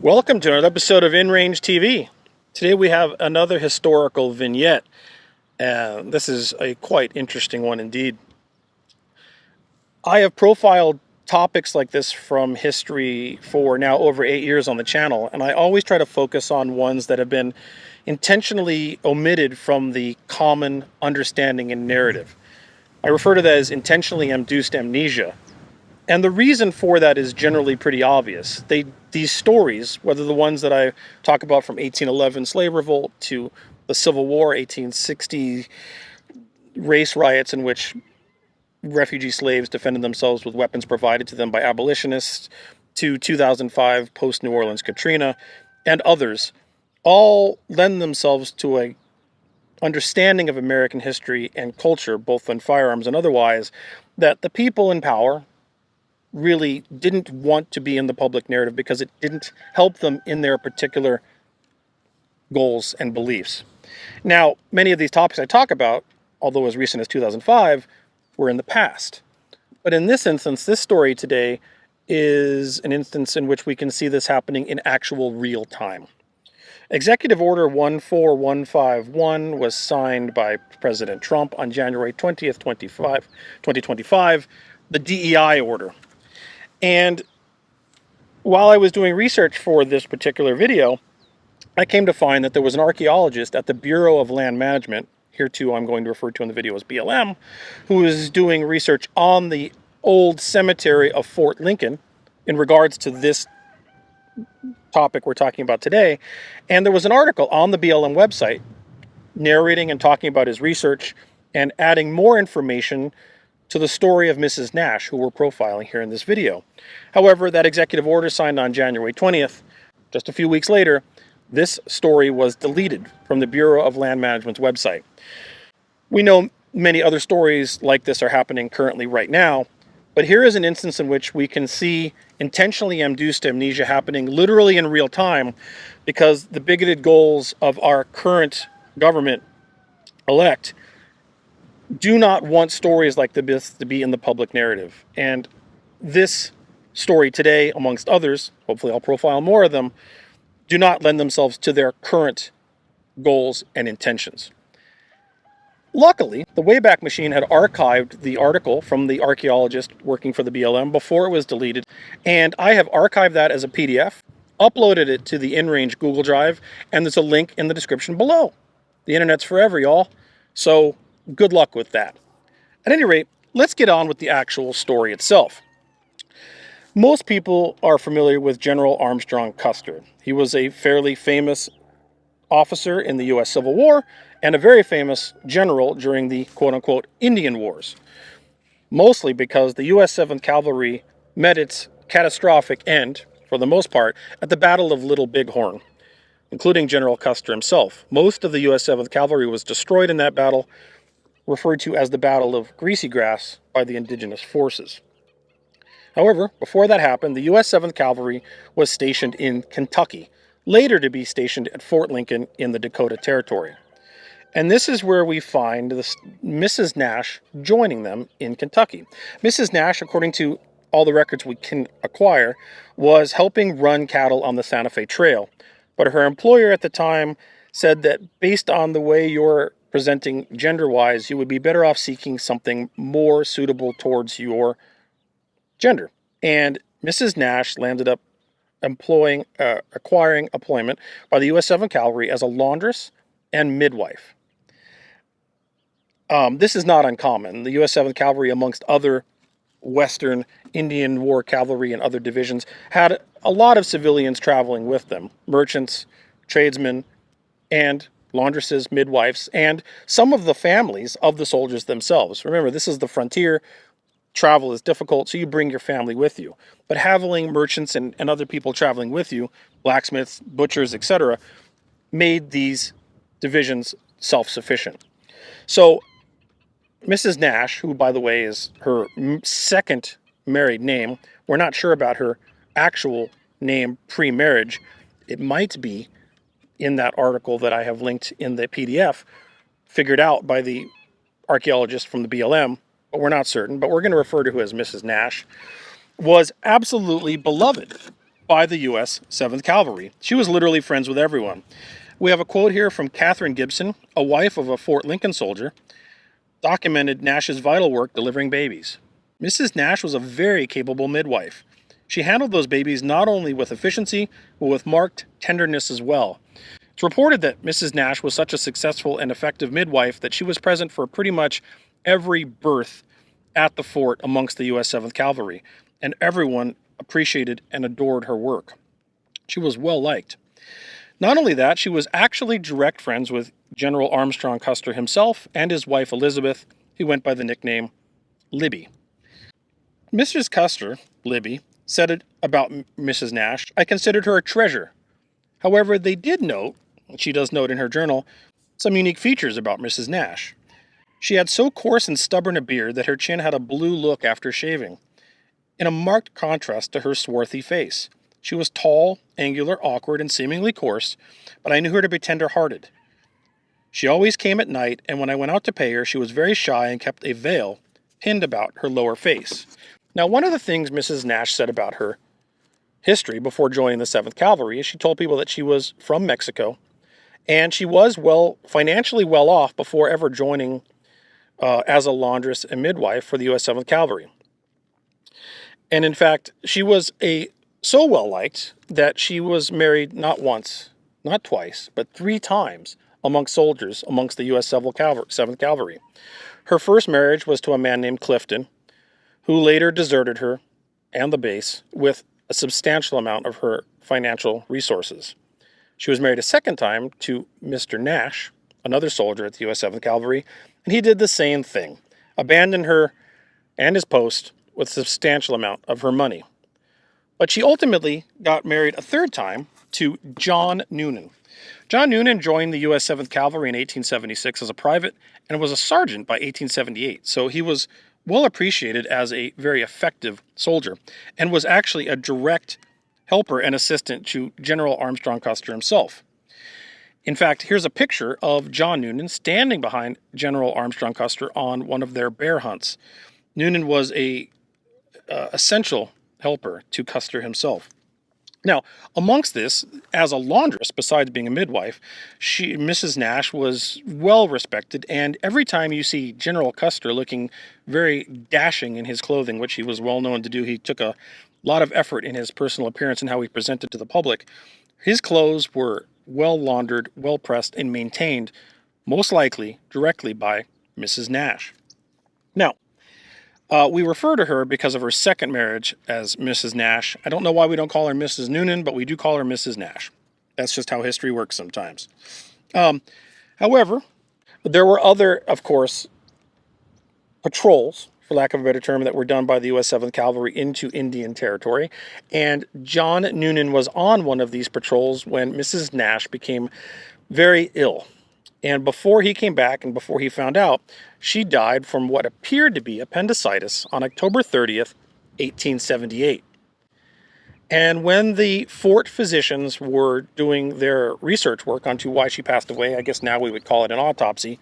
Welcome to another episode of InRange TV. Today we have another historical vignette. This is a quite interesting one indeed. I have profiled topics like this from history for now over 8 years on the channel, and I always try to focus on ones that have been intentionally omitted from the common understanding and narrative. I refer to that as intentionally induced amnesia. And the reason for that is generally pretty obvious. These stories, whether the ones that I talk about from 1811 slave revolt to the Civil War, 1860 race riots in which refugee slaves defended themselves with weapons provided to them by abolitionists, to 2005 post-New Orleans Katrina, and others, all lend themselves to a understanding of American history and culture, both in firearms and otherwise, that the people in power really didn't want to be in the public narrative because it didn't help them in their particular goals and beliefs. Now, many of these topics I talk about, although as recent as 2005, were in the past. But in this instance, this story today is an instance in which we can see this happening in actual real time. Executive Order 14151 was signed by President Trump on January 20th, 2025, the DEI order. And while I was doing research for this particular video, I came to find that there was an archaeologist at the Bureau of Land Management, hereto I'm going to refer to in the video as BLM, who was doing research on the old cemetery of Fort Lincoln in regards to this topic we're talking about today. And there was an article on the BLM website narrating and talking about his research and adding more information to the story of Mrs. Nash, who we're profiling here in this video. However, that executive order signed on January 20th, just a few weeks later, this story was deleted from the Bureau of Land Management's website. We know many other stories like this are happening currently right now, but here is an instance in which we can see intentionally induced amnesia happening literally in real time because the bigoted goals of our current government-elect do not want stories like this to be in the public narrative. And this story today, amongst others, hopefully I'll profile more of them, do not lend themselves to their current goals and intentions. Luckily, the Wayback Machine had archived the article from the archaeologist working for the BLM before it was deleted, and I have archived that as a PDF, uploaded it to the InRange Google Drive, and there's a link in the description below. The internet's forever, y'all. So good luck with that. At any rate, let's get on with the actual story itself. Most people are familiar with General Armstrong Custer. He was a fairly famous officer in the U.S. Civil War and a very famous general during the quote-unquote Indian Wars, mostly because the U.S. 7th Cavalry met its catastrophic end, for the most part, at the Battle of Little Bighorn, including General Custer himself. Most of the U.S. 7th Cavalry was destroyed in that battle, referred to as the Battle of Greasy Grass by the indigenous forces. However, before that happened, the U.S. 7th Cavalry was stationed in Kentucky, later to be stationed at Fort Lincoln in the Dakota Territory. And this is where we find Mrs. Nash joining them in Kentucky. Mrs. Nash, according to all the records we can acquire, was helping run cattle on the Santa Fe Trail. But her employer at the time said that based on the way you're presenting gender-wise, you would be better off seeking something more suitable towards your gender. And Mrs. Nash landed up acquiring employment by the U.S. 7th Cavalry as a laundress and midwife. This is not uncommon. The U.S. 7th Cavalry, amongst other Western Indian War Cavalry and other divisions, had a lot of civilians traveling with them, merchants, tradesmen, and laundresses, midwives, and some of the families of the soldiers themselves. Remember, this is the frontier. Travel is difficult, so you bring your family with you. But having merchants and other people traveling with you, blacksmiths, butchers, etc., made these divisions self-sufficient. So Mrs. Nash, who, by the way, is her second married name, we're not sure about her actual name pre-marriage. It might be in that article that I have linked in the PDF, figured out by the archaeologist from the BLM, but we're not certain, but we're going to refer to her as Mrs. Nash, was absolutely beloved by the U.S. 7th Cavalry. She was literally friends with everyone. We have a quote here from Catherine Gibson, a wife of a Fort Lincoln soldier, documented Nash's vital work delivering babies. Mrs. Nash was a very capable midwife. She handled those babies not only with efficiency, but with marked tenderness as well. It's reported that Mrs. Nash was such a successful and effective midwife that she was present for pretty much every birth at the fort amongst the U.S. 7th Cavalry, and everyone appreciated and adored her work. She was well liked. Not only that, she was actually direct friends with General Armstrong Custer himself and his wife Elizabeth, who went by the nickname Libby. Mrs. Custer, Libby, said it about Mrs. Nash, "I considered her a treasure." However, they did note, she does note in her journal, some unique features about Mrs. Nash. She had so coarse and stubborn a beard that her chin had a blue look after shaving, in a marked contrast to her swarthy face. She was tall, angular, awkward, and seemingly coarse, but I knew her to be tender-hearted. She always came at night, and when I went out to pay her, she was very shy and kept a veil pinned about her lower face. Now, one of the things Mrs. Nash said about her history before joining the 7th Cavalry is she told people that she was from Mexico, and she was financially well off before ever joining as a laundress and midwife for the U.S. 7th Cavalry. And in fact, she was so well liked that she was married not once, not twice, but 3 times amongst soldiers amongst the U.S. 7th Cavalry. Her first marriage was to a man named Clifton, who later deserted her and the base with a substantial amount of her financial resources. She was married a second time to Mr. Nash, another soldier at the U.S. 7th Cavalry, and he did the same thing, abandoned her and his post with a substantial amount of her money. But she ultimately got married a third time to John Noonan. John Noonan joined the U.S. 7th Cavalry in 1876 as a private and was a sergeant by 1878, so he was well appreciated as a very effective soldier and was actually a direct helper and assistant to General Armstrong Custer himself. In fact, here's a picture of John Noonan standing behind General Armstrong Custer on one of their bear hunts. Noonan was a essential helper to Custer himself. Now, amongst this, as a laundress, besides being a midwife, Mrs. Nash was well respected, and every time you see General Custer looking very dashing in his clothing, which he was well known to do, he took a lot of effort in his personal appearance and how he presented to the public. His clothes were well laundered, well pressed, and maintained, most likely directly by Mrs. Nash. Now, we refer to her because of her second marriage as Mrs. Nash. I don't know why we don't call her Mrs. Noonan, but we do call her Mrs. Nash. That's just how history works sometimes. However, there were other, of course, patrols, for lack of a better term, that were done by the U.S. 7th Cavalry into Indian Territory. And John Noonan was on one of these patrols when Mrs. Nash became very ill. And before he came back and before he found out, she died from what appeared to be appendicitis on October 30th, 1878. And when the fort physicians were doing their research work onto why she passed away, I guess now we would call it an autopsy,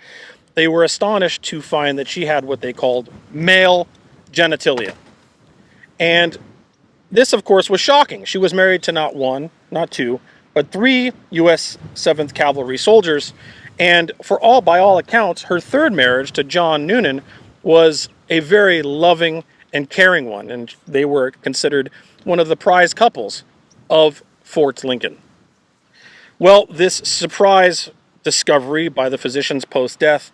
they were astonished to find that she had what they called male genitalia. And this, of course, was shocking. She was married to not one, not two, but 3 U.S. 7th Cavalry soldiers. And by all accounts, her third marriage to John Noonan was a very loving and caring one. And they were considered one of the prize couples of Fort Lincoln. Well, this surprise discovery by the physicians post-death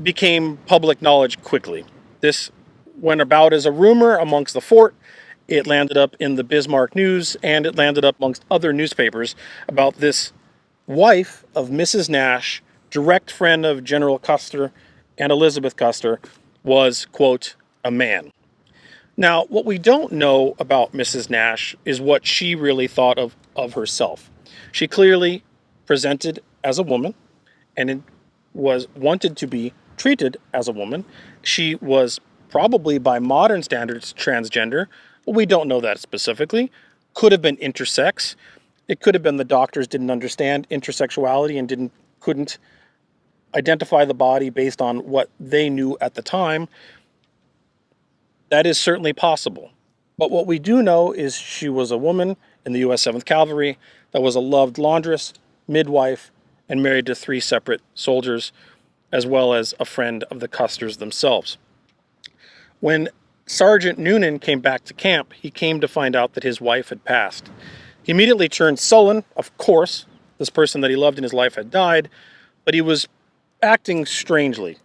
became public knowledge quickly. This went about as a rumor amongst the fort. It landed up in the Bismarck News, and it landed up amongst other newspapers about this wife of Mrs. Nash, direct friend of General Custer and Elizabeth Custer, was, quote, a man. Now, what we don't know about Mrs. Nash is what she really thought of herself. She clearly presented as a woman and wanted to be treated as a woman. She was probably by modern standards transgender. Well, we don't know that specifically. Could have been intersex. It could have been the doctors didn't understand intersexuality and couldn't identify the body based on what they knew at the time. That is certainly possible. But what we do know is she was a woman in the U.S. 7th Cavalry that was a loved laundress, midwife, and married to 3 separate soldiers, as well as a friend of the Custers themselves. When Sergeant Noonan came back to camp, he came to find out that his wife had passed. He immediately turned sullen. Of course, this person that he loved in his life had died, but he was acting strangely.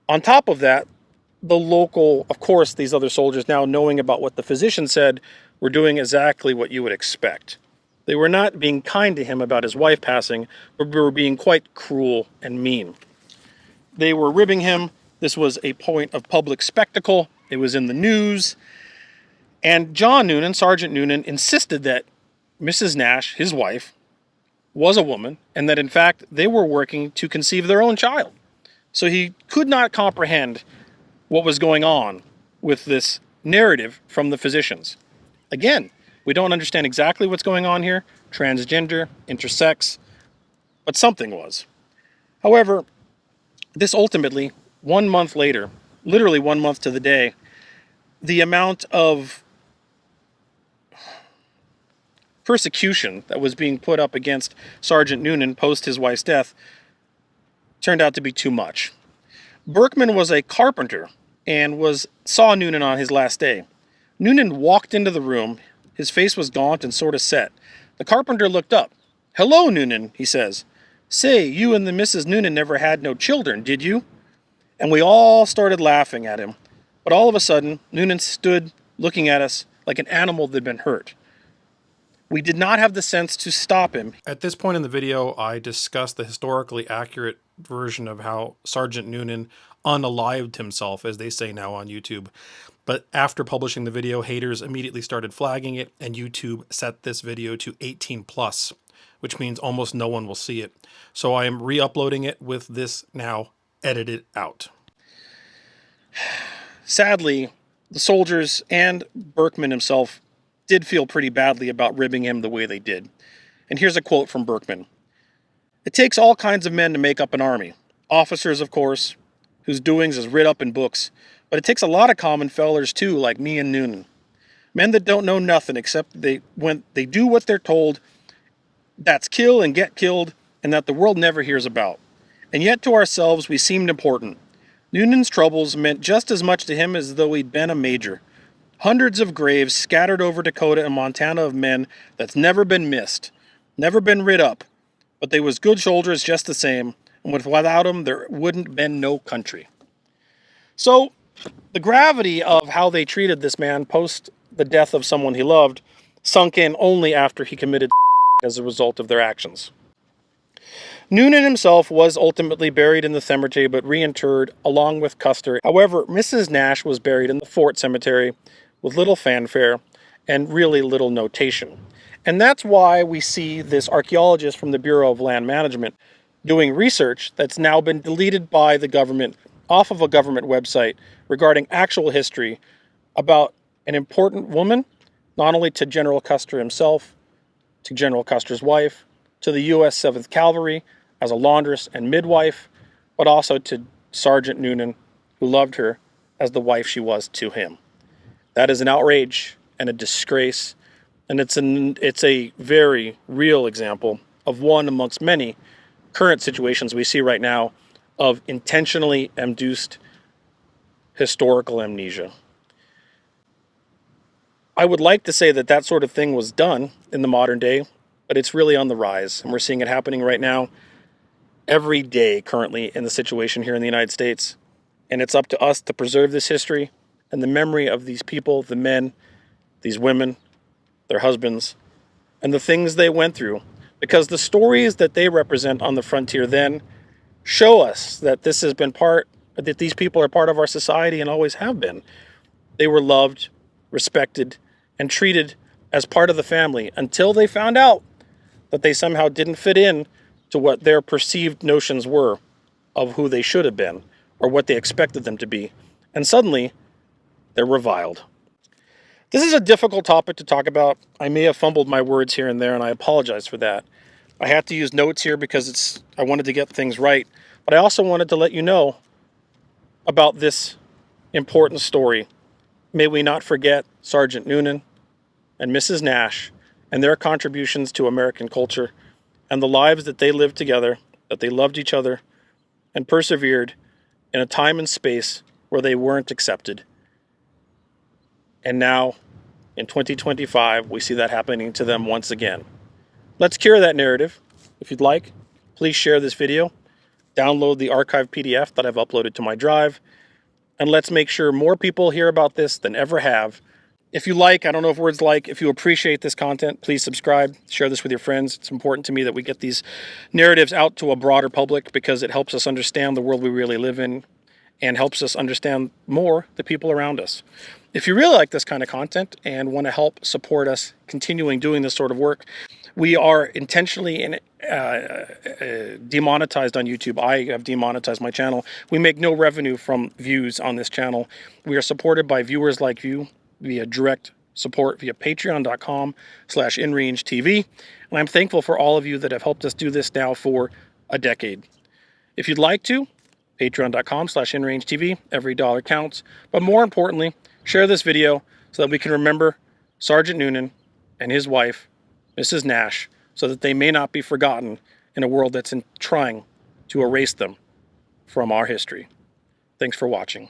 On top of that, the local, of course, these other soldiers, now knowing about what the physician said, were doing exactly what you would expect. They were not being kind to him about his wife passing, but were being quite cruel and mean. They were ribbing him. This was a point of public spectacle. It was in the news. And John Noonan, Sergeant Noonan, insisted that Mrs. Nash, his wife, was a woman, and that in fact they were working to conceive their own child. So he could not comprehend what was going on with this narrative from the physicians. Again, we don't understand exactly what's going on here, transgender, intersex, but something was. However, this ultimately, 1 month later, literally 1 month to the day, the amount of persecution that was being put up against Sergeant Noonan post his wife's death turned out to be too much. Berkman was a carpenter and saw Noonan on his last day. Noonan walked into the room. His face was gaunt and sort of set. The carpenter looked up. "Hello, Noonan," he says. "Say, you and the Mrs. Noonan never had no children, did you?" And we all started laughing at him. But all of a sudden, Noonan stood looking at us like an animal that had been hurt. We did not have the sense to stop him. At this point in the video, I discussed the historically accurate version of how Sergeant Noonan unalived himself, as they say now on YouTube. But after publishing the video, haters immediately started flagging it, and YouTube set this video to 18 plus, which means almost no one will see it. So I am re-uploading it with this now edited out. Sadly, the soldiers and Berkman himself did feel pretty badly about ribbing him the way they did. And here's a quote from Berkman. "It takes all kinds of men to make up an army. Officers, of course, whose doings is writ up in books. But it takes a lot of common fellers, too, like me and Noonan. Men that don't know nothing except when they do what they're told, that's kill and get killed, and that the world never hears about. And yet to ourselves we seemed important. Noonan's troubles meant just as much to him as though he'd been a major. Hundreds of graves scattered over Dakota and Montana of men that's never been missed, never been writ up, but they was good soldiers just the same, and without 'em there wouldn't been no country." So, the gravity of how they treated this man post the death of someone he loved sunk in only after he committed as a result of their actions. Noonan himself was ultimately buried in the cemetery but reinterred along with Custer. However, Mrs. Nash was buried in the Fort Cemetery with little fanfare and really little notation. And that's why we see this archaeologist from the Bureau of Land Management doing research that's now been deleted by the government off of a government website regarding actual history about an important woman, not only to General Custer himself, to General Custer's wife, to the U.S. 7th Cavalry as a laundress and midwife, but also to Sergeant Noonan, who loved her as the wife she was to him. That is an outrage and a disgrace, and it's a very real example of one amongst many current situations we see right now of intentionally induced historical amnesia. I would like to say that that sort of thing was done in the modern day, but it's really on the rise, and we're seeing it happening right now every day currently in the situation here in the United States. And it's up to us to preserve this history and the memory of these people, the men, these women, their husbands, and the things they went through, because the stories that they represent on the frontier then show us that this has been that these people are part of our society and always have been. They were loved, respected, and treated as part of the family until they found out that they somehow didn't fit in to what their perceived notions were of who they should have been or what they expected them to be. And suddenly, they're reviled. This is a difficult topic to talk about. I may have fumbled my words here and there, and I apologize for that. I had to use notes here because I wanted to get things right, but I also wanted to let you know about this important story. May we not forget Sergeant Noonan and Mrs. Nash and their contributions to American culture and the lives that they lived together, that they loved each other and persevered in a time and space where they weren't accepted. And now, in 2025, we see that happening to them once again. Let's cure that narrative. If you'd like, please share this video, download the archived PDF that I've uploaded to my drive, and let's make sure more people hear about this than ever have. If you like, I don't know if words like, if you appreciate this content, please subscribe, share this with your friends. It's important to me that we get these narratives out to a broader public because it helps us understand the world we really live in and helps us understand more the people around us. If you really like this kind of content and want to help support us continuing doing this sort of work, we are intentionally demonetized on YouTube. I have demonetized my channel. We make no revenue from views on this channel. We are supported by viewers like you via direct support via patreon.com/InRange TV. And I'm thankful for all of you that have helped us do this now for a decade. If you'd like to, patreon.com/InRange TV. Every dollar counts. But more importantly, share this video so that we can remember Sergeant Noonan and his wife, Mrs. Nash, so that they may not be forgotten in a world that's trying to erase them from our history. Thanks for watching.